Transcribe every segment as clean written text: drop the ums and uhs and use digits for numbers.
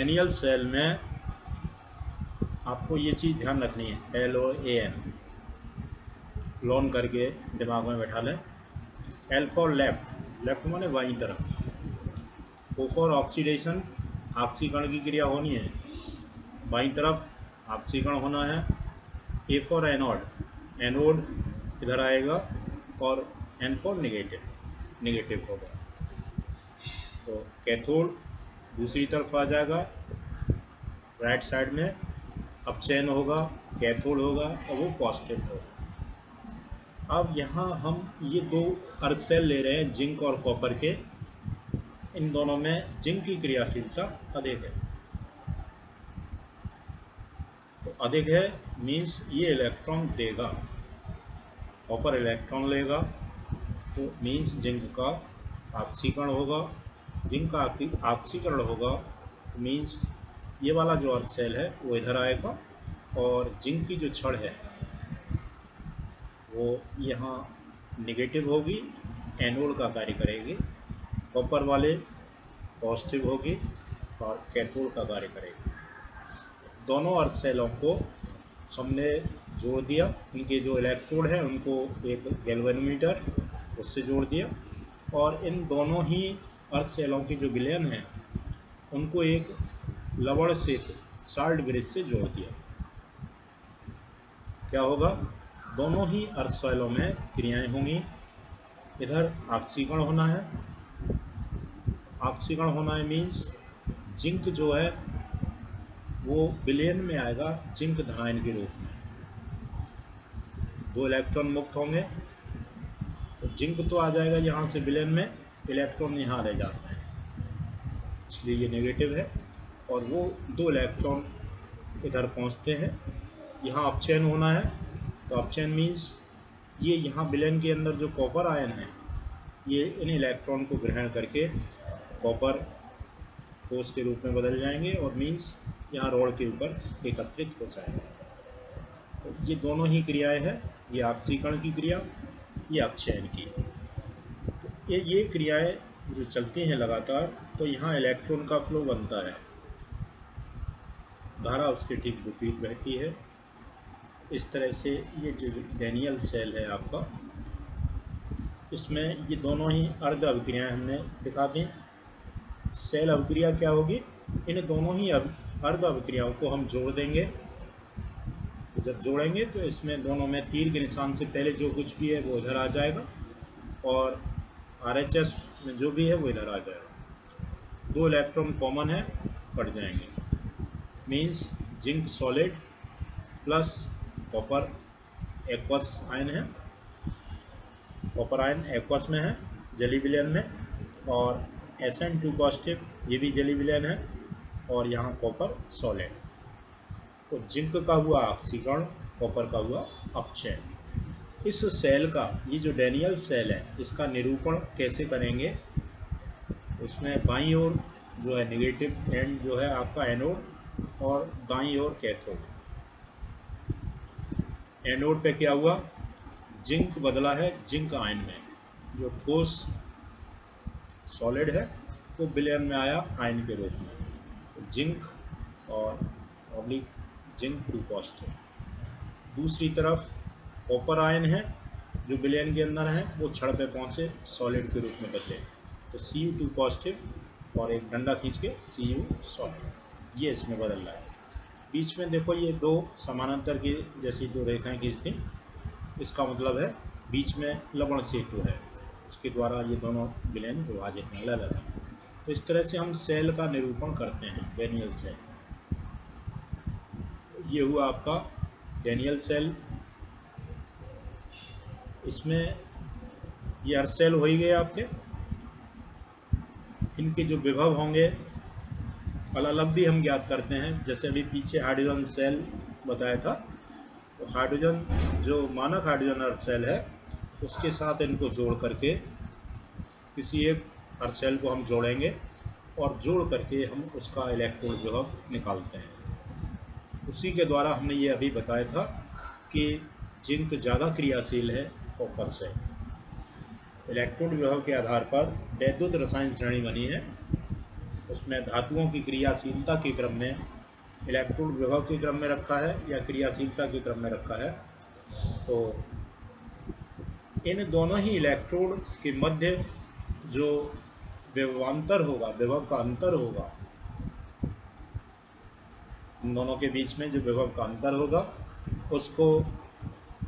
Daniel cell में आपको ये चीज़ ध्यान रखनी है, LOAN लोन करके दिमाग में बैठा लें। L फॉर लेफ्ट, लेफ्ट माने बाईं तरफ। O फॉर ऑक्सीडेशन, ऑक्सीकरण की क्रिया होनी है, बाईं तरफ ऑक्सीकरण होना है। A फॉर एनोड, एनोड इधर आएगा, और N फॉर नेगेटिव, नेगेटिव होगा। तो कैथोड दूसरी तरफ आ जाएगा, राइट साइड में अपचयन होगा, कैथोड होगा और वो पॉजिटिव होगा। अब यहाँ हम ये दो अर्ध सेल ले रहे हैं, जिंक और कॉपर के। इन दोनों में जिंक की क्रियाशीलता अधिक है। तो अधिक है मीन्स ये इलेक्ट्रॉन देगा, कॉपर इलेक्ट्रॉन लेगा, तो मीन्स जिंक का ऑक्सीकरण होगा। जिंक का ऑक्सीकरण होगा तो मीन्स ये वाला जो अर्ध सेल है वो इधर आएगा, और जिंक की जो छड़ है वो यहाँ नेगेटिव होगी, एनोड का कार्य करेगी। कॉपर वाले पॉजिटिव होगी और कैथोड का कार्य करेगी। दोनों अर्ध सेलों को हमने जोड़ दिया, इनके जो इलेक्ट्रोड हैं उनको एक गैल्वेनोमीटर उससे जोड़ दिया, और इन दोनों ही अर्ध सेलों की जो विलयन हैं उनको एक लवण से, साल्ट ब्रिज से जोड़ दिया। क्या होगा, दोनों ही अर्ध सेलों में क्रियाएं होंगी। इधर ऑक्सीकरण होना है, ऑक्सीकरण होना है मीन्स जिंक जो है वो विलयन में आएगा जिंक धनायन के रूप में। दो इलेक्ट्रॉन मुक्त होंगे तो जिंक तो आ जाएगा यहाँ से विलयन में, इलेक्ट्रॉन यहाँ रह जाते हैं, इसलिए ये नेगेटिव है। और वो दो इलेक्ट्रॉन इधर पहुँचते हैं, यहाँ अपचयन होना है। तो अपचयन मीन्स ये यहाँ विलयन के अंदर जो कॉपर आयन है ये इन इलेक्ट्रॉन को ग्रहण करके कॉपर ठोस के रूप में बदल जाएंगे, और मीन्स यहाँ रोड के ऊपर एकत्रित हो जाएंगे। तो ये दोनों ही क्रियाएं हैं, ये ऑक्सीकरण की क्रिया, ये अपचयन की। तो ये क्रियाएं जो चलती हैं लगातार, तो यहाँ इलेक्ट्रॉन का फ्लो बनता है, धारा उसके ठीक विपरीत बहती है। इस तरह से ये जो डेनियल सेल है आपका, इसमें ये दोनों ही अर्ध अभिक्रियाएँ हमने दिखा दी। सेल अभिक्रिया क्या होगी, इन दोनों ही अर्ध अभिक्रियाओं को हम जोड़ देंगे। तो जब जोड़ेंगे तो इसमें दोनों में तीर के निशान से पहले जो कुछ भी है वो इधर आ जाएगा, और RHS में जो भी है वो इधर आ जाएगा। दो इलेक्ट्रॉन कॉमन है, कट जाएंगे, means zinc solid plus copper aqueous ion है, कॉपर आयन एक्वस में है जली विलयन में, और SN2 पॉजिटिव ये भी जली विलयन है, और यहाँ कॉपर सॉलिड। तो जिंक का हुआ ऑक्सीकरण, कॉपर का हुआ अपचयन। इस सेल का, ये जो डेनियल सेल है इसका निरूपण कैसे करेंगे, उसमें बाईं ओर जो है नेगेटिव एंड जो है आपका एनोड, और दाईं ओर कैथोड। एनोड पे क्या हुआ, जिंक बदला है जिंक आयन में, जो ठोस सॉलिड है वो विलयन में आया आयन के रूप में, तो जिंक और ऑब्लिक जिंक 2 पॉजिटिव। दूसरी तरफ कॉपर आयन है जो विलयन के अंदर है, वो छड़ पे पहुँचे सॉलिड के रूप में बदले, तो Cu2 पॉजिटिव और एक डंडा खींच के Cu सॉलिड, ये इसमें बदल रहा है। बीच में देखो ये दो समानांतर की जैसी दो रेखाएं खींचती, इसका मतलब है बीच में लवण सेतु है, उसके द्वारा ये दोनों विलयन विभाजित हैं, अलग है। तो इस तरह से हम सेल का निरूपण करते हैं, डेनियल सेल। ये हुआ आपका डेनियल सेल। इसमें ये अर्ध सेल हो ही गए आपके। इनके जो विभव होंगे अलग अलग भी हम ज्ञात करते हैं, जैसे अभी पीछे हाइड्रोजन सेल बताया था, तो हाइड्रोजन जो मानक हाइड्रोजन अर्ध सेल है उसके साथ इनको जोड़ करके किसी एक अर्ध सेल को हम जोड़ेंगे, और जोड़ करके हम उसका इलेक्ट्रोड विभव निकालते हैं। उसी के द्वारा हमने ये अभी बताया था कि जिंक ज़्यादा क्रियाशील है कॉपर से। इलेक्ट्रोड विभव के आधार पर वैद्युत रसायन श्रेणी बनी है, उसमें धातुओं की क्रियाशीलता के क्रम में इलेक्ट्रोड विभव के क्रम में रखा है या क्रियाशीलता के क्रम में रखा है। तो इन दोनों ही इलेक्ट्रोड के मध्य जो विभवांतर होगा, विभव का अंतर होगा, इन दोनों के बीच में जो विभव का अंतर होगा उसको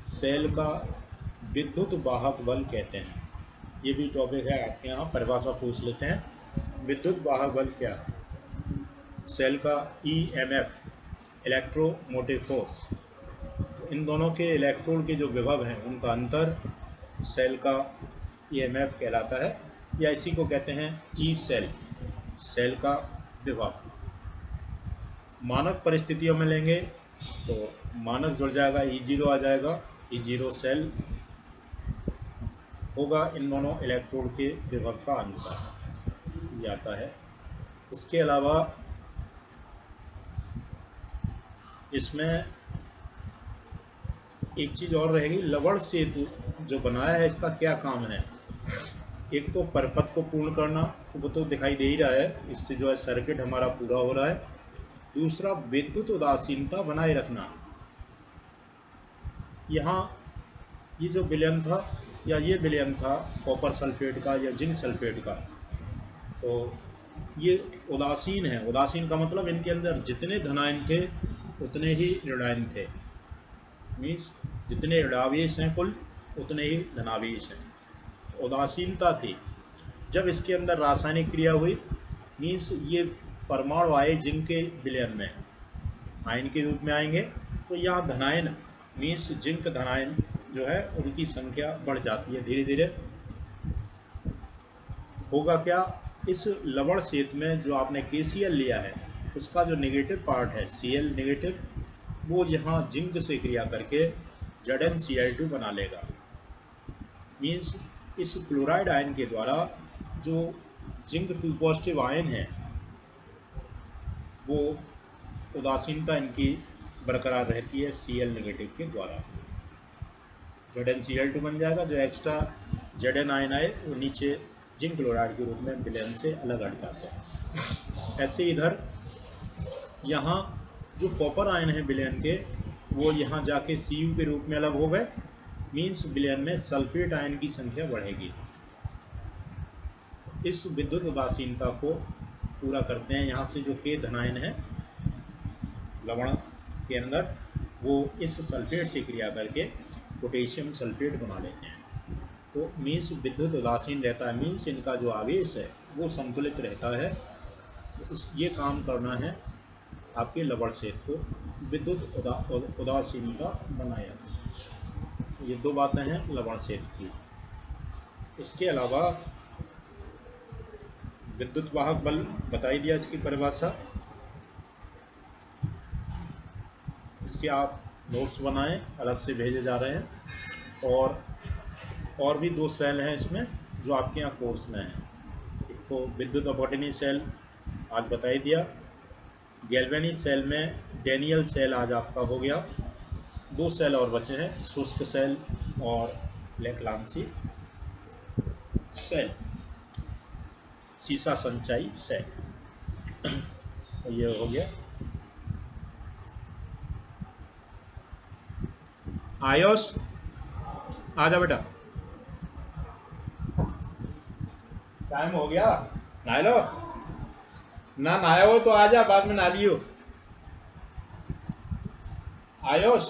सेल का विद्युत वाहक बल कहते हैं। ये भी टॉपिक है आपके यहाँ, परिभाषा पूछ लेते हैं। विद्युत वाहक बल क्या है? सेल का EMF, इलेक्ट्रोमोटिव फोर्स। तो इन दोनों के इलेक्ट्रोड के जो विभव हैं उनका अंतर सेल का EMF कहलाता है, या इसी को कहते हैं ई सेल, सेल का विभव। मानक परिस्थितियों में लेंगे तो मानक जुड़ जाएगा, E0 आ जाएगा, E0 सेल होगा इन दोनों इलेक्ट्रोड के विभव का अंतर आता है। इसके अलावा इसमें एक चीज़ और रहेगी, लवण सेतु जो बनाया है इसका क्या काम है? एक तो परपथ को पूर्ण करना, तो वो तो दिखाई दे ही रहा है, इससे जो है सर्किट हमारा पूरा हो रहा है। दूसरा, विद्युत उदासीनता बनाए रखना। यहाँ ये जो विलयन था या ये विलयन था कॉपर सल्फेट का या जिंक सल्फेट का, तो ये उदासीन है। उदासीन का मतलब इनके अंदर जितने धनायन थे उतने ही ऋणायन थे, मीन्स जितने ऋणावेश हैं कुल उतने ही धनावेश हैं। उदासीनता थी। जब इसके अंदर रासायनिक क्रिया हुई, मीन्स ये परमाणु आए जिंक के विलयन में, आयन के रूप में आएंगे, तो यहाँ धनायन मीन्स जिंक धनायन जो है उनकी संख्या बढ़ जाती है धीरे धीरे। होगा क्या, इस लवण सेतु में जो आपने KCl लिया है उसका जो नेगेटिव पार्ट है Cl नेगेटिव, वो यहाँ जिंक से क्रिया करके ZnCl2 बना लेगा। मीन्स इस क्लोराइड आयन के द्वारा जो जिंक 2 पॉजिटिव आयन है वो उदासीनता इनकी बरकरार रहती है Cl नेगेटिव के द्वारा। ZnCl2 बन जाएगा, जो एक्स्ट्रा Zn आयन आए वो नीचे जिंक क्लोराइड के रूप में विलयन से अलग हट जाते हैं। ऐसे इधर यहाँ जो कॉपर आयन है विलयन के, वो यहाँ जाके Cu के रूप में अलग हो गए, मीन्स विलयन में सल्फेट आयन की संख्या बढ़ेगी। इस विद्युत उदासीनता को पूरा करते हैं। यहाँ से जो K धनायन है लवण के अंदर, वो इस सल्फेट से क्रिया करके पोटेशियम सल्फेट बना लेते हैं। तो मीन्स विद्युत उदासीन रहता है, मीन्स इनका जो आवेश है वो संतुलित रहता है। तो ये काम करना है आपके लवण सेतु को विद्युत उदासीनता बनाया। ये दो बातें हैं लवण सेतु की। इसके अलावा विद्युत वाहक बल बता ही दिया, इसकी परिभाषा। इसके आप नोट्स बनाएं, अलग से भेजे जा रहे हैं। और भी 2 सेल हैं इसमें जो आपके यहाँ कोर्स में हैं। एक तो विद्युत अपवर्तनीय सेल आज बता ही दिया। गैल्वेनिक सेल में डेनियल सेल आज आपका हो गया। 2 सेल और बचे हैं, शुष्क सेल और लेक्लांसी सेल, सीसा संचाई सेल। तो ये हो गया। आयुष आजा बेटा, टाइम हो गया, नहा लो। ना नहाया हो तो आजा, बाद में नहा लियो। आयुष